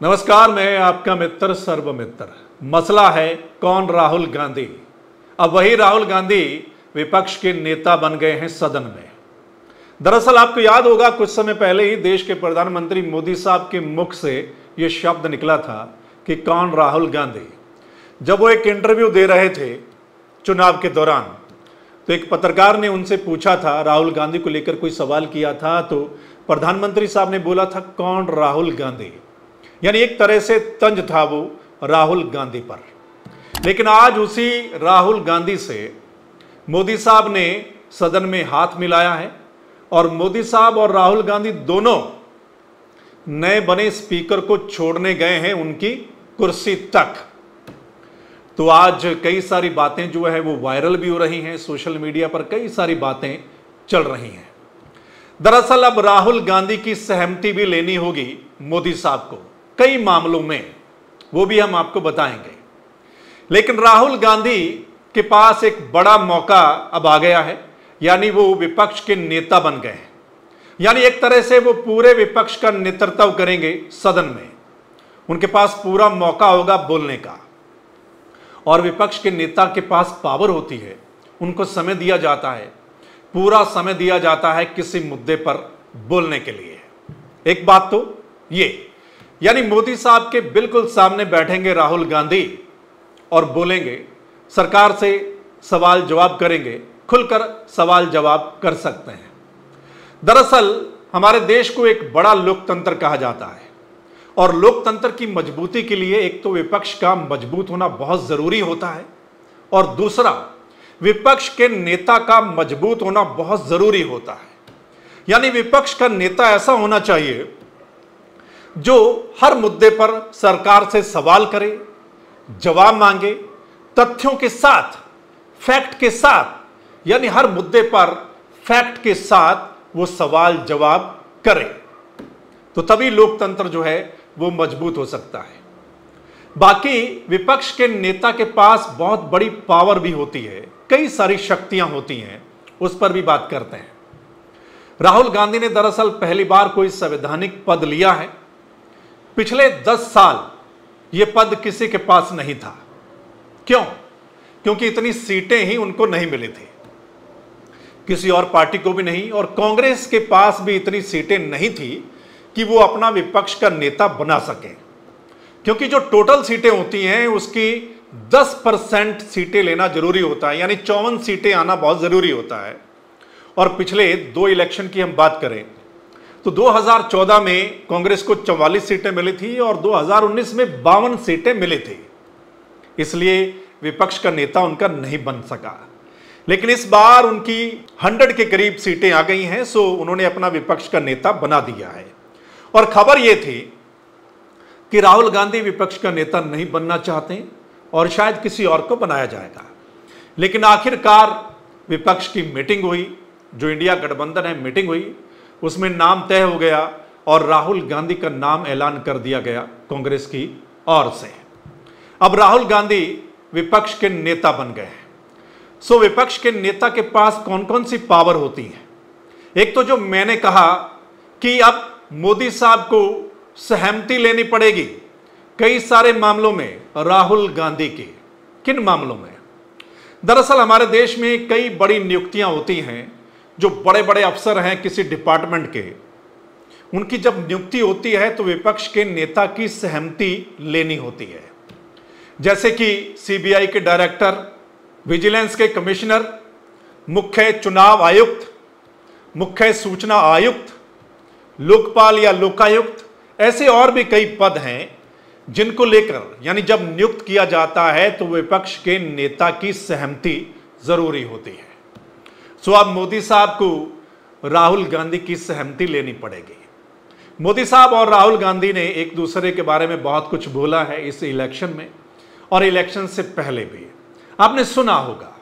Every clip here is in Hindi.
नमस्कार, मैं आपका मित्र सर्वमित्र। मसला है कौन राहुल गांधी। अब वही राहुल गांधी विपक्ष के नेता बन गए हैं सदन में। दरअसल आपको याद होगा कुछ समय पहले ही देश के प्रधानमंत्री मोदी साहब के मुख से यह शब्द निकला था कि कौन राहुल गांधी। जब वो एक इंटरव्यू दे रहे थे चुनाव के दौरान, तो एक पत्रकार ने उनसे पूछा था, राहुल गांधी को लेकर कोई सवाल किया था, तो प्रधानमंत्री साहब ने बोला था कौन राहुल गांधी। यानी एक तरह से तंज था वो राहुल गांधी पर। लेकिन आज उसी राहुल गांधी से मोदी साहब ने सदन में हाथ मिलाया है और मोदी साहब और राहुल गांधी दोनों नए बने स्पीकर को छोड़ने गए हैं उनकी कुर्सी तक। तो आज कई सारी बातें जो है वो वायरल भी हो रही हैं, सोशल मीडिया पर कई सारी बातें चल रही हैं। दरअसल अब राहुल गांधी की सहमति भी लेनी होगी मोदी साहब को कई मामलों में, वो भी हम आपको बताएंगे। लेकिन राहुल गांधी के पास एक बड़ा मौका अब आ गया है, यानी वो विपक्ष के नेता बन गए हैं। यानी एक तरह से वो पूरे विपक्ष का नेतृत्व करेंगे सदन में। उनके पास पूरा मौका होगा बोलने का, और विपक्ष के नेता के पास पावर होती है, उनको समय दिया जाता है, पूरा समय दिया जाता है किसी मुद्दे पर बोलने के लिए। एक बात तो ये, यानी मोदी साहब के बिल्कुल सामने बैठेंगे राहुल गांधी और बोलेंगे, सरकार से सवाल जवाब करेंगे, खुलकर सवाल जवाब कर सकते हैं। दरअसल हमारे देश को एक बड़ा लोकतंत्र कहा जाता है, और लोकतंत्र की मजबूती के लिए एक तो विपक्ष का मजबूत होना बहुत जरूरी होता है, और दूसरा विपक्ष के नेता का मजबूत होना बहुत जरूरी होता है। यानी विपक्ष का नेता ऐसा होना चाहिए जो हर मुद्दे पर सरकार से सवाल करे, जवाब मांगे, तथ्यों के साथ, फैक्ट के साथ, यानी हर मुद्दे पर फैक्ट के साथ वो सवाल जवाब करे, तो तभी लोकतंत्र जो है वो मजबूत हो सकता है। बाकी विपक्ष के नेता के पास बहुत बड़ी पावर भी होती है, कई सारी शक्तियां होती हैं, उस पर भी बात करते हैं। राहुल गांधी ने दरअसल पहली बार कोई संवैधानिक पद लिया है। पिछले 10 साल यह पद किसी के पास नहीं था। क्यों? क्योंकि इतनी सीटें ही उनको नहीं मिली थी, किसी और पार्टी को भी नहीं, और कांग्रेस के पास भी इतनी सीटें नहीं थी कि वो अपना विपक्ष का नेता बना सके। क्योंकि जो टोटल सीटें होती हैं उसकी 10% सीटें लेना जरूरी होता है, यानी 54 सीटें आना बहुत जरूरी होता है। और पिछले 2 इलेक्शन की हम बात करें तो 2014 में कांग्रेस को 44 सीटें मिली थी और 2019 में 52 सीटें मिली थी। इसलिए विपक्ष का नेता उनका नहीं बन सका। लेकिन इस बार उनकी 100 के करीब सीटें आ गई हैं, सो उन्होंने अपना विपक्ष का नेता बना दिया है। और खबर यह थी कि राहुल गांधी विपक्ष का नेता नहीं बनना चाहते और शायद किसी और को बनाया जाएगा। लेकिन आखिरकार विपक्ष की मीटिंग हुई, जो इंडिया गठबंधन है मीटिंग हुई, उसमें नाम तय हो गया और राहुल गांधी का नाम ऐलान कर दिया गया कांग्रेस की ओर से। अब राहुल गांधी विपक्ष के नेता बन गए हैं। सो विपक्ष के नेता के पास कौन कौन सी पावर होती है? एक तो जो मैंने कहा कि अब मोदी साहब को सहमति लेनी पड़ेगी कई सारे मामलों में राहुल गांधी की। किन मामलों में? दरअसल हमारे देश में कई बड़ी नियुक्तियां होती हैं, जो बड़े बड़े अफसर हैं किसी डिपार्टमेंट के, उनकी जब नियुक्ति होती है तो विपक्ष के नेता की सहमति लेनी होती है। जैसे कि सीबीआई के डायरेक्टर, विजिलेंस के कमिश्नर, मुख्य चुनाव आयुक्त, मुख्य सूचना आयुक्त, लोकपाल या लोकायुक्त, ऐसे और भी कई पद हैं जिनको लेकर, यानी जब नियुक्त किया जाता है तो विपक्ष के नेता की सहमति जरूरी होती है। सो अब मोदी साहब को राहुल गांधी की सहमति लेनी पड़ेगी। मोदी साहब और राहुल गांधी ने एक दूसरे के बारे में बहुत कुछ बोला है इस इलेक्शन में, और इलेक्शन से पहले भी आपने सुना होगा।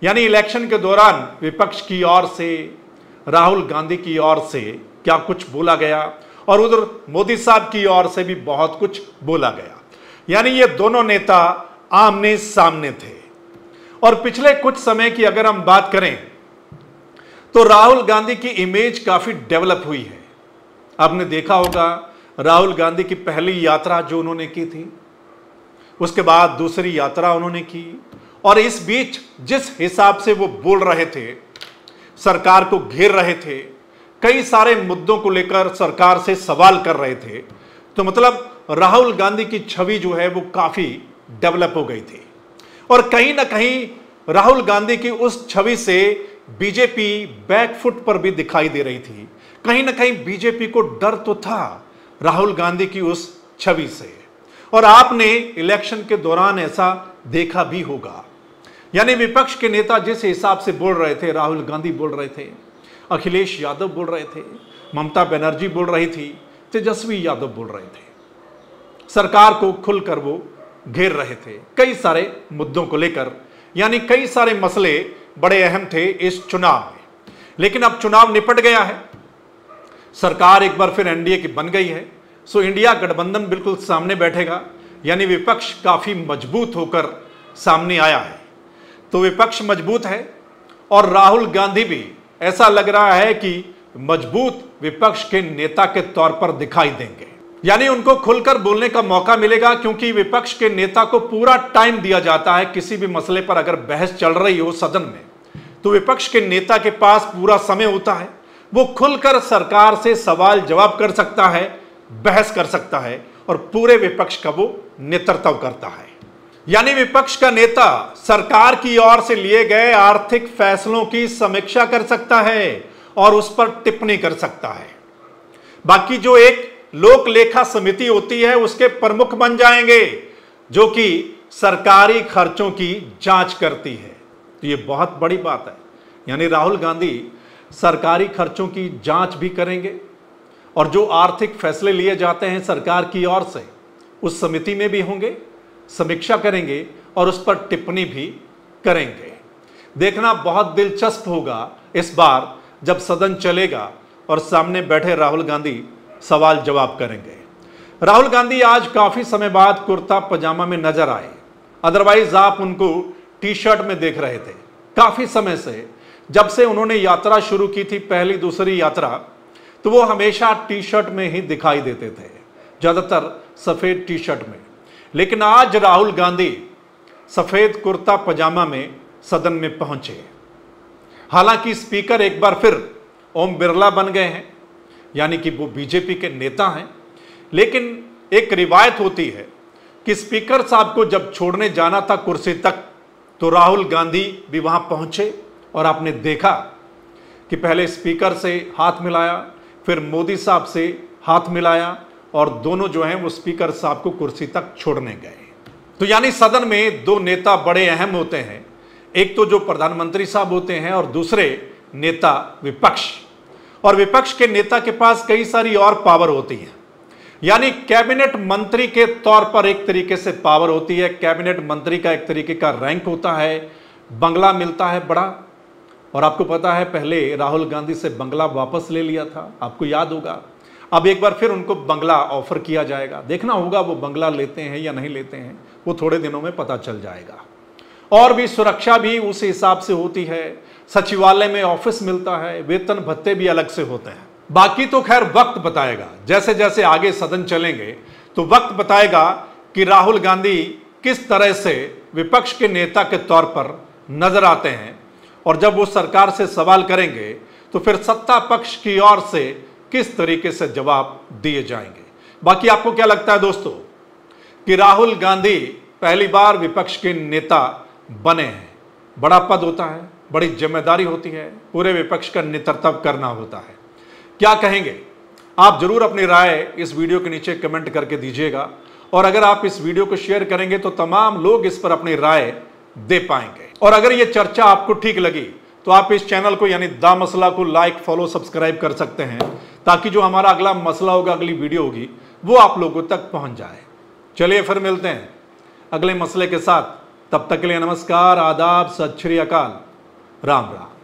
यानी इलेक्शन के दौरान विपक्ष की ओर से, राहुल गांधी की ओर से क्या कुछ बोला गया, और उधर मोदी साहब की ओर से भी बहुत कुछ बोला गया। यानी ये दोनों नेता आमने सामने थे। और पिछले कुछ समय की अगर हम बात करें तो राहुल गांधी की इमेज काफी डेवलप हुई है। आपने देखा होगा राहुल गांधी की पहली यात्रा जो उन्होंने की थी, उसके बाद दूसरी यात्रा उन्होंने की, और इस बीच जिस हिसाब से वो बोल रहे थे, सरकार को घेर रहे थे, कई सारे मुद्दों को लेकर सरकार से सवाल कर रहे थे, तो मतलब राहुल गांधी की छवि जो है वो काफी डेवलप हो गई थी। और कहीं ना कहीं राहुल गांधी की उस छवि से बीजेपी बैकफुट पर भी दिखाई दे रही थी। कहीं ना कहीं बीजेपी को डर तो था राहुल गांधी की उस छवि से, और आपने इलेक्शन के दौरान ऐसा देखा भी होगा। यानी विपक्ष के नेता जिस हिसाब से बोल रहे थे, राहुल गांधी बोल रहे थे, अखिलेश यादव बोल रहे थे, ममता बनर्जी बोल रही थी, तेजस्वी यादव बोल रहे थे, सरकार को खुलकर वो घेर रहे थे कई सारे मुद्दों को लेकर। यानी कई सारे मसले बड़े अहम थे इस चुनाव में। लेकिन अब चुनाव निपट गया है, सरकार एक बार फिर एनडीए की बन गई है, सो इंडिया गठबंधन बिल्कुल सामने बैठेगा। यानी विपक्ष काफी मजबूत होकर सामने आया है। तो विपक्ष मजबूत है और राहुल गांधी भी ऐसा लग रहा है कि मजबूत विपक्ष के नेता के तौर पर दिखाई देंगे। यानी उनको खुलकर बोलने का मौका मिलेगा, क्योंकि विपक्ष के नेता को पूरा टाइम दिया जाता है। किसी भी मसले पर अगर बहस चल रही हो सदन में, तो विपक्ष के नेता के पास पूरा समय होता है, वो खुलकर सरकार से सवाल जवाब कर सकता है, बहस कर सकता है, और पूरे विपक्ष का वो नेतृत्व करता है। यानी विपक्ष का नेता सरकार की ओर से लिए गए आर्थिक फैसलों की समीक्षा कर सकता है और उस पर टिप्पणी कर सकता है। बाकी जो एक लोक लेखा समिति होती है उसके प्रमुख बन जाएंगे, जो कि सरकारी खर्चों की जांच करती है। तो ये बहुत बड़ी बात है। यानी राहुल गांधी सरकारी खर्चों की जांच भी करेंगे, और जो आर्थिक फैसले लिए जाते हैं सरकार की ओर से उस समिति में भी होंगे, समीक्षा करेंगे और उस पर टिप्पणी भी करेंगे। देखना बहुत दिलचस्प होगा इस बार जब सदन चलेगा और सामने बैठे राहुल गांधी सवाल जवाब करेंगे। राहुल गांधी आज काफी समय बाद कुर्ता पजामा में नजर आए, अदरवाइज आप उनको टी शर्ट में देख रहे थे काफी समय से। जब से उन्होंने यात्रा शुरू की थी, पहली दूसरी यात्रा, तो वो हमेशा टी शर्ट में ही दिखाई देते थे, ज्यादातर सफेद टी शर्ट में। लेकिन आज राहुल गांधी सफेद कुर्ता पजामा में सदन में पहुंचे। हालांकि स्पीकर एक बार फिर ओम बिरला बन गए हैं, यानी कि वो बीजेपी के नेता हैं। लेकिन एक रिवायत होती है कि स्पीकर साहब को जब छोड़ने जाना था कुर्सी तक, तो राहुल गांधी भी वहां पहुंचे, और आपने देखा कि पहले स्पीकर से हाथ मिलाया, फिर मोदी साहब से हाथ मिलाया, और दोनों जो हैं वो स्पीकर साहब को कुर्सी तक छोड़ने गए। तो यानी सदन में दो नेता बड़े अहम होते हैं, एक तो जो प्रधानमंत्री साहब होते हैं और दूसरे नेता विपक्ष। और विपक्ष के नेता के पास कई सारी और पावर होती है। यानी कैबिनेट मंत्री के तौर पर एक तरीके से पावर होती है। कैबिनेट मंत्री का एक तरीके का रैंक होता है, बंगला मिलता है बड़ा। और आपको पता है पहले राहुल गांधी से बंगला वापस ले लिया था, आपको याद होगा। अब एक बार फिर उनको बंगला ऑफर किया जाएगा। देखना होगा वो बंगला लेते हैं या नहीं लेते हैं, वो थोड़े दिनों में पता चल जाएगा। और भी सुरक्षा भी उस हिसाब से होती है, सचिवालय में ऑफिस मिलता है, वेतन भत्ते भी अलग से होते हैं। बाकी तो खैर वक्त बताएगा, जैसे जैसे आगे सदन चलेंगे तो वक्त बताएगा कि राहुल गांधी किस तरह से विपक्ष के नेता के तौर पर नजर आते हैं, और जब वो सरकार से सवाल करेंगे तो फिर सत्ता पक्ष की ओर से किस तरीके से जवाब दिए जाएंगे। बाकी आपको क्या लगता है दोस्तों कि राहुल गांधी पहली बार विपक्ष के नेता बने हैं? बड़ा पद होता है, बड़ी जिम्मेदारी होती है, पूरे विपक्ष का नेतृत्व करना होता है। क्या कहेंगे आप? जरूर अपनी राय इस वीडियो के नीचे कमेंट करके दीजिएगा, और अगर आप इस वीडियो को शेयर करेंगे तो तमाम लोग इस पर अपनी राय दे पाएंगे। और अगर ये चर्चा आपको ठीक लगी तो आप इस चैनल को यानी द मसला को लाइक, फॉलो, सब्सक्राइब कर सकते हैं, ताकि जो हमारा अगला मसला होगा, अगली वीडियो होगी, वो आप लोगों तक पहुंच जाए। चलिए फिर मिलते हैं अगले मसले के साथ। तब तक के लिए नमस्कार, आदाब, सत श्री अकाल, राम राम।